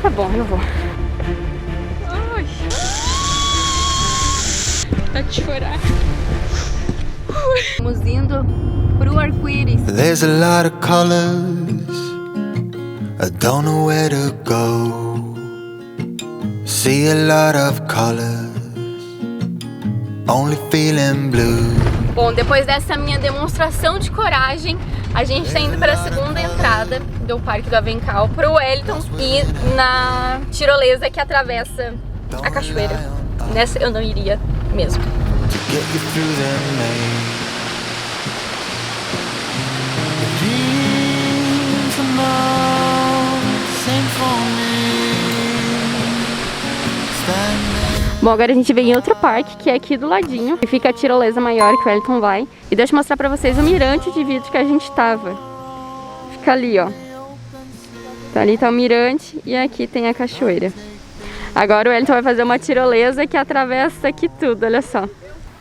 Tá bom, eu vou. Ai. Tá de chorar. Estamos indo pro arco-íris. There's a lot of colors, I don't know where to go. See a lot of colors, only feeling blue. Bom, depois dessa minha demonstração de coragem, a gente está indo para a segunda entrada do Parque do Avencal, pro Wellington, e na tirolesa que atravessa a cachoeira. Nessa eu não iria mesmo. To get you through the night. Dreams come on, sing for me. Standing. Bom, agora a gente vem em outro parque, que é aqui do ladinho, e fica a tirolesa maior que o Wellington vai. E deixa eu mostrar pra vocês o mirante de vidro que a gente tava. Fica ali, ó. Tá, ali tá o mirante e aqui tem a cachoeira. Agora o Wellington vai fazer uma tirolesa que atravessa aqui tudo, olha só.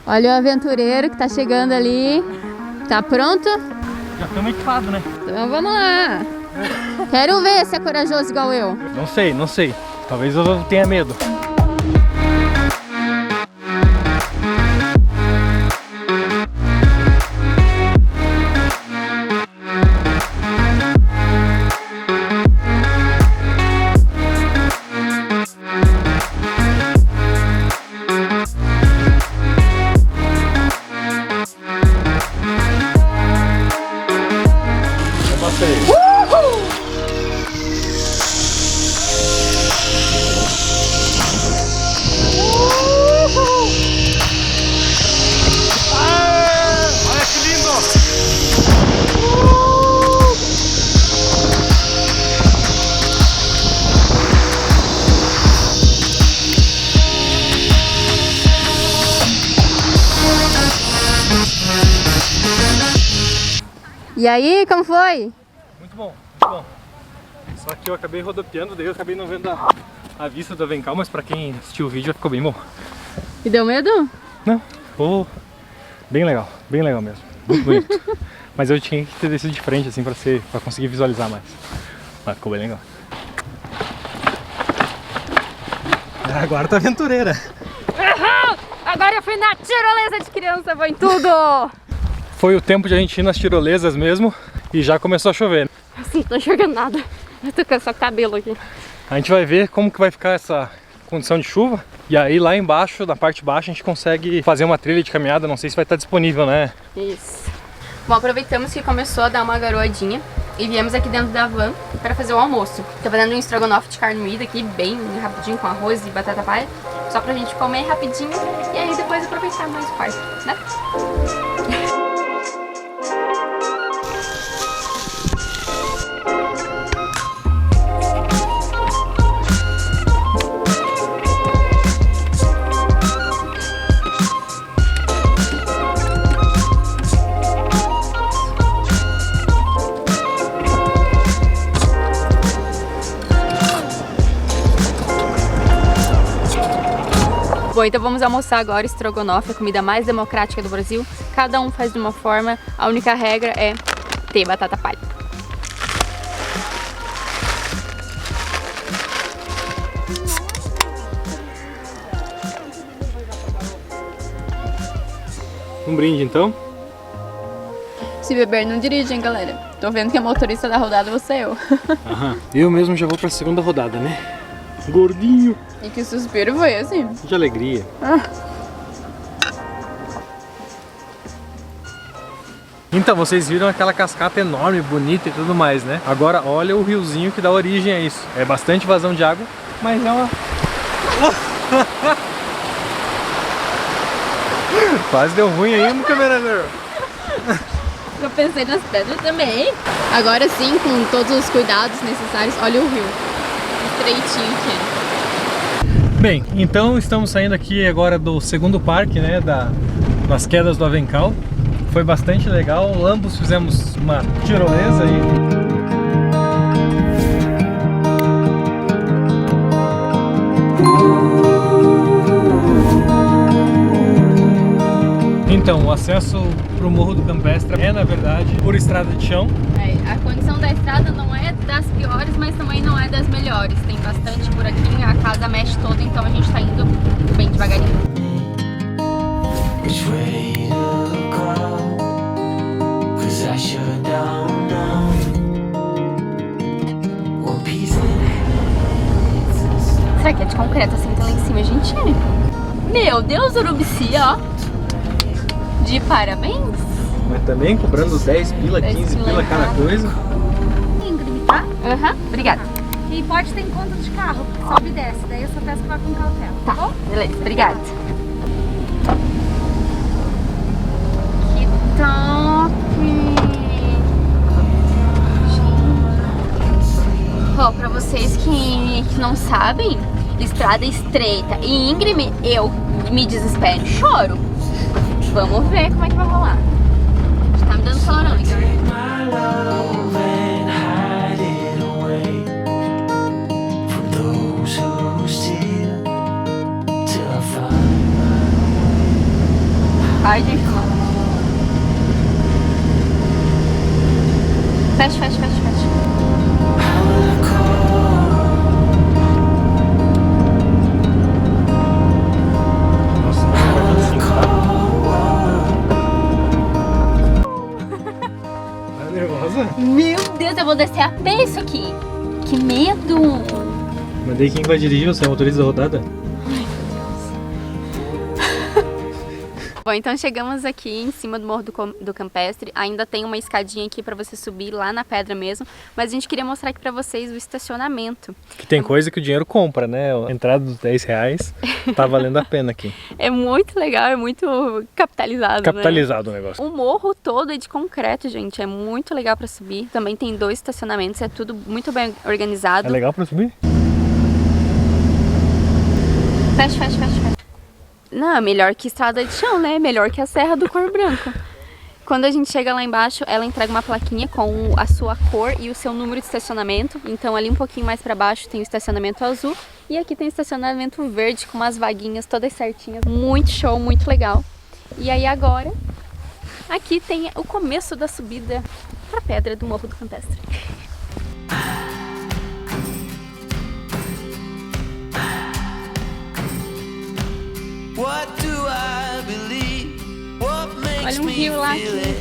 Olha o aventureiro que tá chegando ali. Tá pronto? Já estamos equipados, né? Então vamos lá. Quero ver se é corajoso igual eu. Não sei, não sei. Talvez eu tenha medo. E aí, como foi? Muito bom, muito bom. Só que eu acabei rodopiando, daí eu acabei não vendo a vista do Avencal, mas pra quem assistiu o vídeo ficou bem bom. E deu medo? Não, ficou bem legal mesmo. Muito bonito. Mas eu tinha que ter descido de frente assim pra conseguir visualizar mais. Mas ficou bem legal. Agora tá aventureira. Uhum! Agora eu fui na tirolesa de criança, vou em tudo! Foi o tempo de a gente ir nas tirolesas mesmo e já começou a chover. Assim, não tô enxergando nada. Eu tô com só cabelo aqui. A gente vai ver como que vai ficar essa condição de chuva. E aí lá embaixo, na parte de baixo, a gente consegue fazer uma trilha de caminhada. Não sei se vai estar disponível, né? Isso. Bom, aproveitamos que começou a dar uma garoadinha e viemos aqui dentro da van para fazer o almoço. Tô fazendo um estrogonofe de carne moída aqui, bem rapidinho, com arroz e batata palha. Só pra gente comer rapidinho e aí depois aproveitar mais o parque, né? Bom, então vamos almoçar agora estrogonofe, a comida mais democrática do Brasil. Cada um faz de uma forma, a única regra é ter batata palha. Um brinde então. Se beber, não dirige, hein, galera? Tô vendo que a motorista da rodada você é eu. Aham. Eu mesmo já vou pra segunda rodada, né? Gordinho. E que suspiro foi esse? De alegria. Então, vocês viram aquela cascata enorme, bonita e tudo mais, né? Agora, olha o riozinho que dá origem a isso. É bastante vazão de água, mas é uma... Quase deu ruim aí no caminhador. Eu pensei nas pedras também. Agora sim, com todos os cuidados necessários, olha o rio. Estreitinho aqui. Bem, então estamos saindo aqui agora do segundo parque, né, das quedas do Avencal. Foi bastante legal, ambos fizemos uma tirolesa aí. Então, o acesso para o Morro do Campestre é, na verdade, por estrada de chão. A condição da estrada não é das piores, mas mas também não é das melhores. Tem bastante buraquinho, a casa mexe toda, então a gente tá indo bem devagarinho. Which way to go? 'Cause I sure don't know. One piece Será que é de concreto assim, tá lá em cima, gente? Meu Deus, Urubici, ó. De parabéns. Mas também cobrando 10 pila, 10 15 pila pila cada cada. coisa. Íngreme, tá? Aham, obrigada. E pode ter encontro de carro, sobe e desce. Daí eu só peço que vá com cautela, tá bom? Beleza, obrigada. Que top! Ó, pra vocês que não sabem, estrada estreita e íngreme, eu me desespero e choro. Vamos ver como é que vai rolar. Tá me dando calorão, hein? my love and hide it away from those who steal till I find. Ai, gente, não. Fecha, fecha, fecha, fecha. How will I call? Nossa, tá nervosa? Meu Deus, eu vou descer a pé isso aqui. Que medo! Mas daí quem vai dirigir? Você é o motorista da rodada? Bom, então chegamos aqui em cima do Morro do Campestre. Ainda tem uma escadinha aqui pra você subir lá na pedra mesmo. Mas a gente queria mostrar aqui pra vocês o estacionamento. Que tem coisa que o dinheiro compra, né? A entrada dos 10 reais tá valendo a pena aqui. É muito legal, é muito capitalizado, Capitalizado o negócio. né? O morro todo é de concreto, gente. É muito legal pra subir. Também tem 2 estacionamentos, é tudo muito bem organizado. É legal pra subir? Fecha, fecha, fecha, fecha. Não, é melhor que estrada de chão, né? Melhor que a Serra do Cor Branco. Quando a gente chega lá embaixo, ela entrega uma plaquinha com a sua cor e o seu número de estacionamento. Então ali um pouquinho mais pra baixo tem o estacionamento azul. E aqui tem o estacionamento verde com umas vaguinhas todas certinhas. Muito show, muito legal. E aí agora, aqui tem o começo da subida pra pedra do Morro do Campestre. What do I believe? What makes Olha um me rio lá feel aqui. it?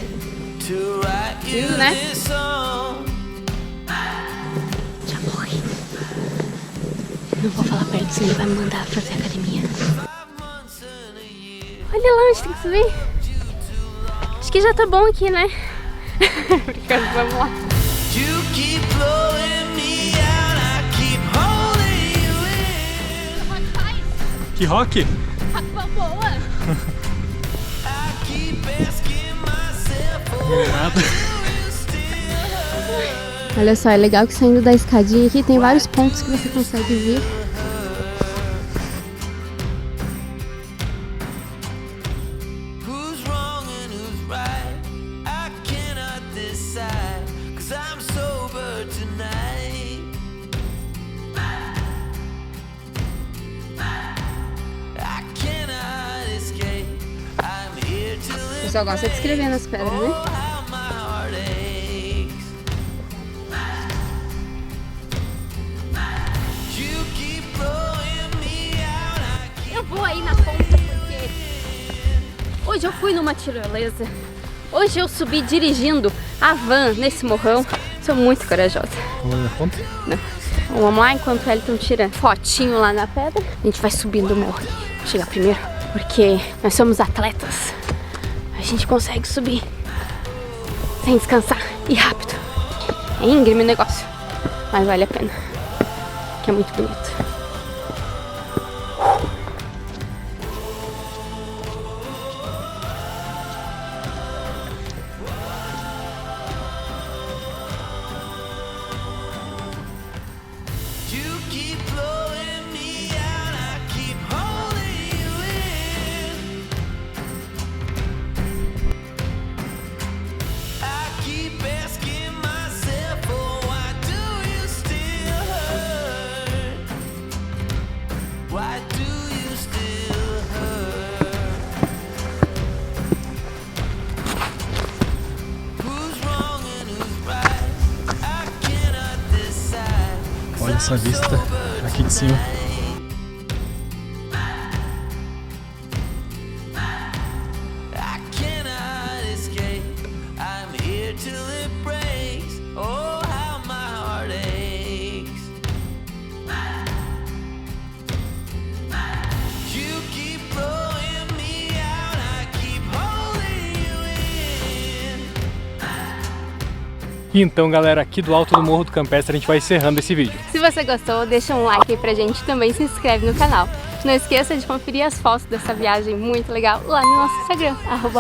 To write you Lindo, né? this song. Já morri. Não vou falar pra ele, senão ele vai me mandar fazer academia. 5 months and a year. Olha lá onde tem que subir. Acho que já tá bom aqui, né? Brincando, vamos lá. You keep blowing me out, I keep holding you in. Que rock? Boa! I keep asking myself, oh, Nada. do you still hurt? Olha só, é legal que saindo da escadinha aqui tem vários pontos que você consegue ver. Who's wrong and who's right? I cannot decide, 'cause I'm sober tonight. I cannot escape. I'm here to O live. pessoal gosta de escrever nas pedras, né? How my heart aches. You keep blowing me out. I keep Eu vou aí na ponta porque hoje eu fui numa tirolesa. Hoje eu subi dirigindo a van nesse morrão. Sou muito corajosa. Vamos lá na ponta? Não. Então, vamos lá, enquanto o Elton tira fotinho lá na pedra, a gente vai subindo o morro. Vou chegar primeiro, porque nós somos atletas. A gente consegue subir sem descansar e rápido. É íngreme o negócio, mas vale a pena, que é muito bonito. You keep blowing me out, I keep holding you in. I keep asking myself, oh, why do you still hurt? Olha essa vista aqui de cima. I cannot escape. I'm here till it breaks. Oh, how my heart aches. You keep blowing me out. I keep holding you in. Então, galera, aqui do alto do Morro do Campestre a gente vai encerrando esse vídeo. Se você gostou, deixa um like aí pra gente, também se inscreve no canal. Não esqueça de conferir as fotos dessa viagem muito legal lá no nosso Instagram,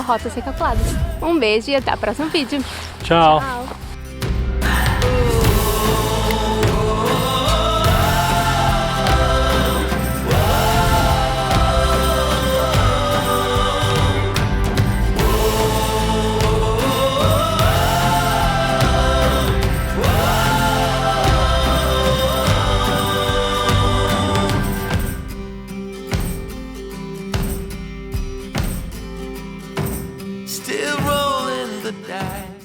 @Rotas Recalculadas. Um beijo e até o próximo vídeo. Tchau! Tchau! Still rolling the dice.